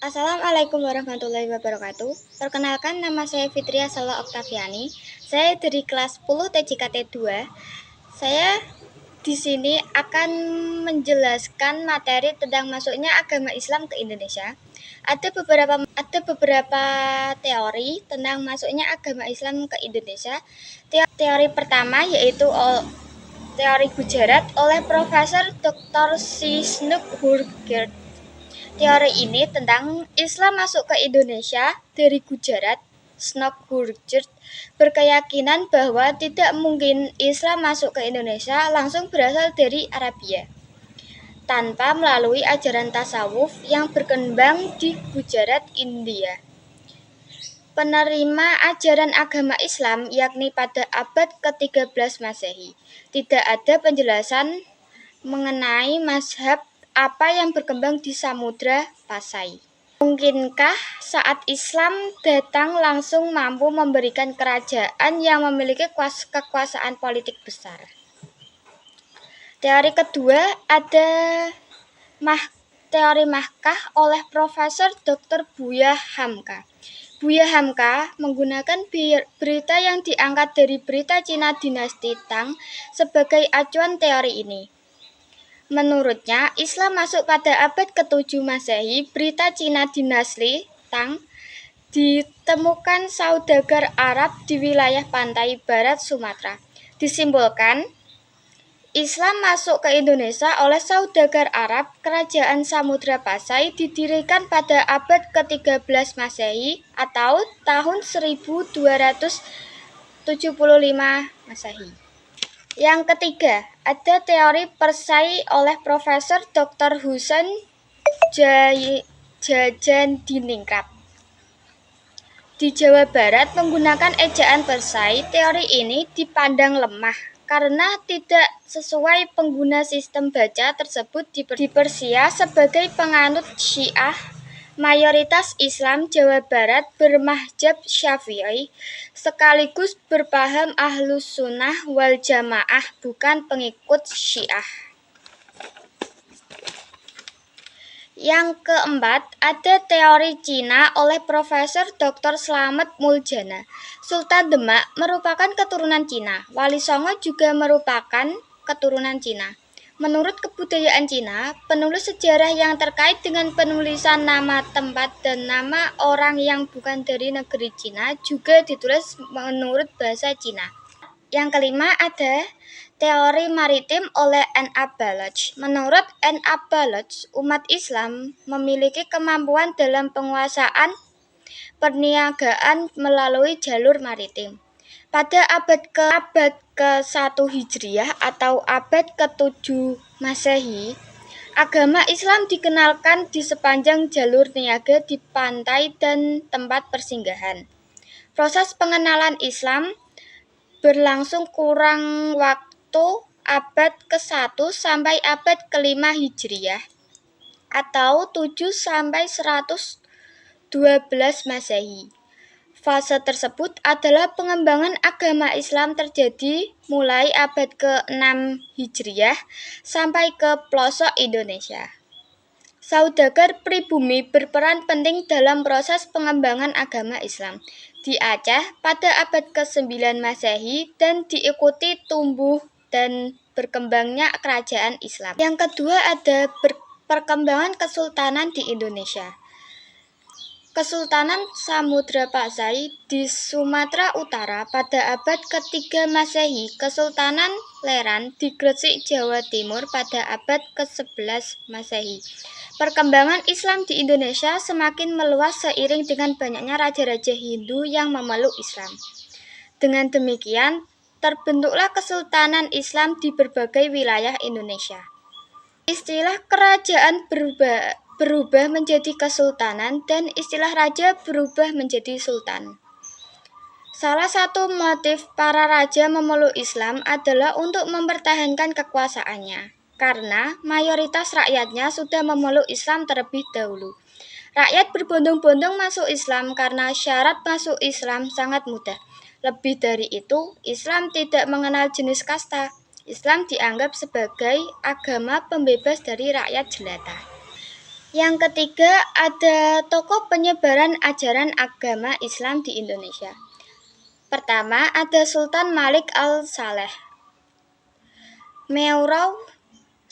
Assalamualaikum warahmatullahi wabarakatuh. Perkenalkan, nama saya Fitria Sala Oktaviani. Saya dari kelas 10 TJKT 2. Saya di sini akan menjelaskan materi tentang masuknya agama Islam ke Indonesia. Ada beberapa teori tentang masuknya agama Islam ke Indonesia. Teori pertama yaitu teori Gujarat oleh Profesor Dr. Sisnuk Hurgert. Teori ini tentang Islam masuk ke Indonesia dari Gujarat. Snook Hurgert berkeyakinan bahwa tidak mungkin Islam masuk ke Indonesia langsung berasal dari Arabia, tanpa melalui ajaran tasawuf yang berkembang di Gujarat, India. Penerima ajaran agama Islam yakni pada abad ke-13 Masehi. Tidak ada penjelasan mengenai mazhab apa yang berkembang di Samudra Pasai. Mungkinkah saat Islam datang langsung mampu memberikan kerajaan yang memiliki kekuasaan politik besar? Teori kedua ada teori Makkah oleh Profesor Dr. Buya Hamka. Buya Hamka menggunakan berita yang diangkat dari berita Cina dinasti Tang sebagai acuan teori ini. Menurutnya, Islam masuk pada abad ke-7 Masehi. Berita Cina dinasti Tang ditemukan saudagar Arab di wilayah pantai barat Sumatera. Disimbolkan, Islam masuk ke Indonesia oleh saudagar Arab. Kerajaan Samudra Pasai didirikan pada abad ke-13 Masehi atau tahun 1275 Masehi. Yang ketiga, ada teori Persai oleh Profesor Dr. Husain Jajandiningrat. Di Jawa Barat menggunakan ejaan Persai, teori ini dipandang lemah karena tidak sesuai. Pengguna sistem baca tersebut di Persia sebagai penganut Syiah. Mayoritas Islam Jawa Barat bermazhab Syafi'i sekaligus berpaham Ahlus Sunnah wal Jamaah, bukan pengikut Syiah. Yang keempat, ada teori Cina oleh Profesor Dr. Slamet Muljana. Sultan Demak merupakan keturunan Cina. Wali Songo juga merupakan keturunan Cina. Menurut kebudayaan Cina, penulis sejarah yang terkait dengan penulisan nama tempat dan nama orang yang bukan dari negeri Cina juga ditulis menurut bahasa Cina. Yang kelima ada teori maritim oleh N.A. Baloch. Menurut N.A. Baloch, umat Islam memiliki kemampuan dalam penguasaan perniagaan melalui jalur maritim. Pada abad ke-1 Hijriah atau abad ke-7 Masehi, agama Islam dikenalkan di sepanjang jalur niaga di pantai dan tempat persinggahan. Proses pengenalan Islam berlangsung kurang waktu abad ke-1 sampai abad ke-5 Hijriah atau 7 sampai 112 Masehi. Fase tersebut adalah pengembangan agama Islam terjadi mulai abad ke-6 Hijriah sampai ke pelosok Indonesia. Saudagar pribumi berperan penting dalam proses pengembangan agama Islam di Aceh pada abad ke-9 Masehi dan diikuti tumbuh dan berkembangnya kerajaan Islam. Yang kedua ada perkembangan kesultanan di Indonesia. Kesultanan Samudra Pasai di Sumatera Utara pada abad ke-3 Masehi, Kesultanan Leran di Gresik, Jawa Timur pada abad ke-11 Masehi. Perkembangan Islam di Indonesia semakin meluas seiring dengan banyaknya raja-raja Hindu yang memeluk Islam. Dengan demikian, terbentuklah Kesultanan Islam di berbagai wilayah Indonesia. Istilah kerajaan berubah menjadi kesultanan dan istilah raja berubah menjadi sultan. Salah satu motif para raja memeluk Islam adalah untuk mempertahankan kekuasaannya, karena mayoritas rakyatnya sudah memeluk Islam terlebih dahulu. Rakyat berbondong-bondong masuk Islam karena syarat masuk Islam sangat mudah. Lebih dari itu, Islam tidak mengenal jenis kasta. Islam dianggap sebagai agama pembebas dari rakyat jelata. Yang ketiga, ada tokoh penyebaran ajaran agama Islam di Indonesia. Pertama, ada Sultan Malik al-Saleh. Meurau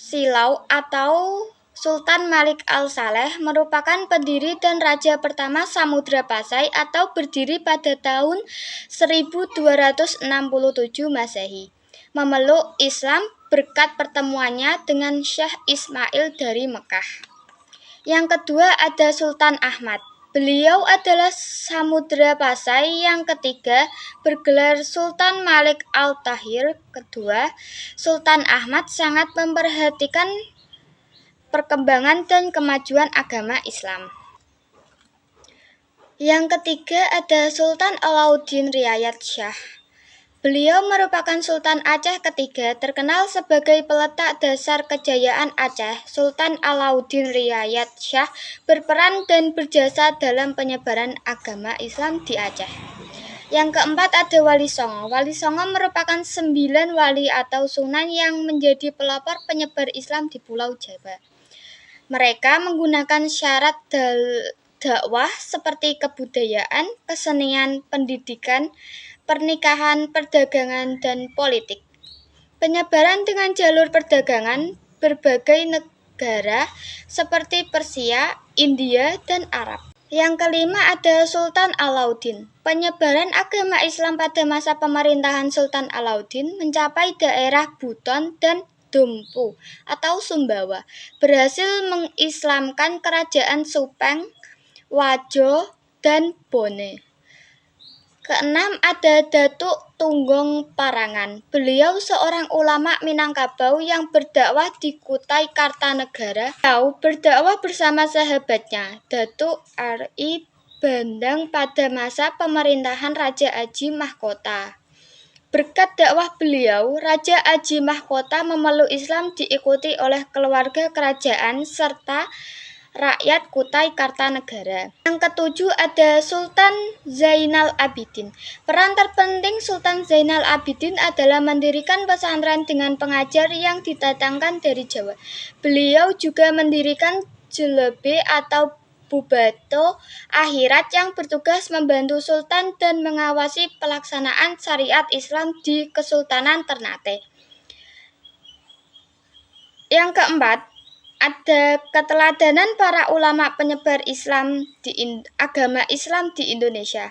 Silau atau Sultan Malik al-Saleh merupakan pendiri dan raja pertama Samudra Pasai atau berdiri pada tahun 1267 Masehi. Memeluk Islam berkat pertemuannya dengan Syekh Ismail dari Mekah. Yang kedua ada Sultan Ahmad. Beliau adalah Samudra Pasai yang ketiga, bergelar Sultan Malik al-Tahir kedua. Sultan Ahmad sangat memperhatikan perkembangan dan kemajuan agama Islam. Yang ketiga ada Sultan Alauddin Riayat Shah. Beliau merupakan Sultan Aceh ketiga, terkenal sebagai peletak dasar kejayaan Aceh. Sultan Alauddin Riayat Shah berperan dan berjasa dalam penyebaran agama Islam di Aceh. Yang keempat ada Wali Songo. Wali Songo merupakan 9 wali atau sunan yang menjadi pelopor penyebar Islam di Pulau Jawa. Mereka menggunakan syarat dakwah seperti kebudayaan, kesenian, pendidikan, pernikahan, perdagangan, dan politik. Penyebaran dengan jalur perdagangan berbagai negara seperti Persia, India, dan Arab. Yang kelima ada Sultan Alauddin. Penyebaran agama Islam pada masa pemerintahan Sultan Alauddin mencapai daerah Buton dan Dompu atau Sumbawa, berhasil mengislamkan kerajaan Supeng, Wajo, dan Bone. Keenam ada Datuk Tunggong Parangan. Beliau seorang ulama Minangkabau yang berdakwah di Kutai Kartanegara. Beliau berdakwah bersama sahabatnya, Datuk R.I. Bandang pada masa pemerintahan Raja Aji Mahkota. Berkat dakwah beliau, Raja Aji Mahkota memeluk Islam diikuti oleh keluarga kerajaan serta rakyat Kutai Kartanegara. Yang ketujuh ada Sultan Zainal Abidin. Peran terpenting Sultan Zainal Abidin adalah mendirikan pesantren dengan pengajar yang didatangkan dari Jawa. Beliau juga mendirikan Jelebe atau Bubato Akhirat yang bertugas membantu Sultan dan mengawasi pelaksanaan syariat Islam di Kesultanan Ternate. Yang keempat, ada keteladanan para ulama penyebar Islam agama Islam di Indonesia.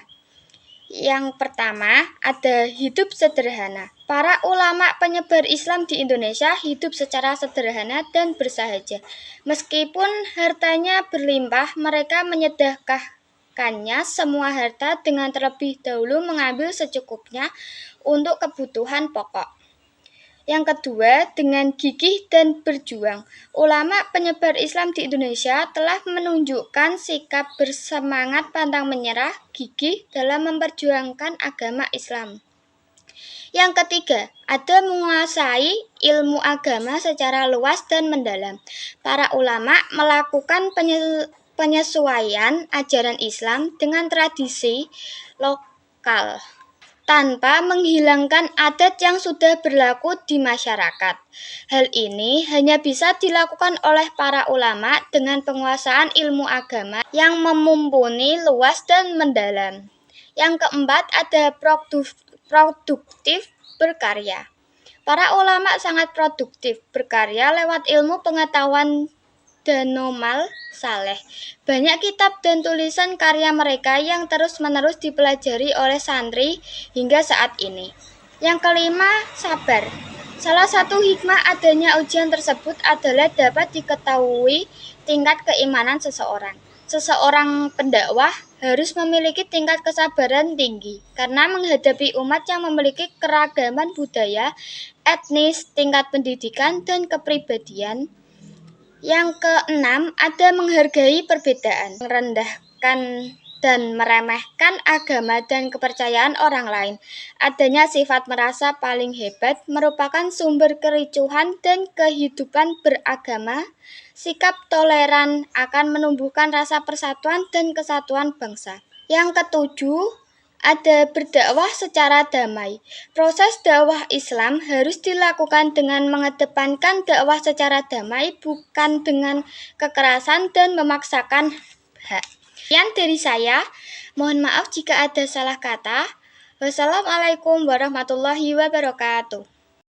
Yang pertama, ada hidup sederhana. Para ulama penyebar Islam di Indonesia hidup secara sederhana dan bersahaja. Meskipun hartanya berlimpah, mereka menyedekahkannya semua harta dengan terlebih dahulu mengambil secukupnya untuk kebutuhan pokok. Yang kedua, dengan gigih dan berjuang. Ulama penyebar Islam di Indonesia telah menunjukkan sikap bersemangat pantang menyerah, gigih dalam memperjuangkan agama Islam. Yang ketiga, ada menguasai ilmu agama secara luas dan mendalam. Para ulama melakukan penyesuaian ajaran Islam dengan tradisi lokal, tanpa menghilangkan adat yang sudah berlaku di masyarakat. Hal ini hanya bisa dilakukan oleh para ulama dengan penguasaan ilmu agama yang mumpuni, luas, dan mendalam. Yang keempat, ada produktif berkarya. Para ulama sangat produktif berkarya lewat ilmu pengetahuan Danomal Saleh. Banyak kitab dan tulisan karya mereka yang terus-menerus dipelajari oleh santri hingga saat ini. Yang kelima, sabar. Salah satu hikmah adanya ujian tersebut adalah dapat diketahui tingkat keimanan seseorang. Seseorang pendakwah harus memiliki tingkat kesabaran tinggi karena menghadapi umat yang memiliki keragaman budaya, etnis, tingkat pendidikan, dan kepribadian. Yang keenam, ada menghargai perbedaan, merendahkan dan meremehkan agama dan kepercayaan orang lain. Adanya sifat merasa paling hebat merupakan sumber kericuhan dan kehidupan beragama. Sikap toleran akan menumbuhkan rasa persatuan dan kesatuan bangsa. Yang ketujuh, ada berdakwah secara damai. Proses dakwah Islam harus dilakukan dengan mengedepankan dakwah secara damai, bukan dengan kekerasan dan memaksakan hak. Sekian dari saya. Mohon maaf jika ada salah kata. Wassalamualaikum warahmatullahi wabarakatuh.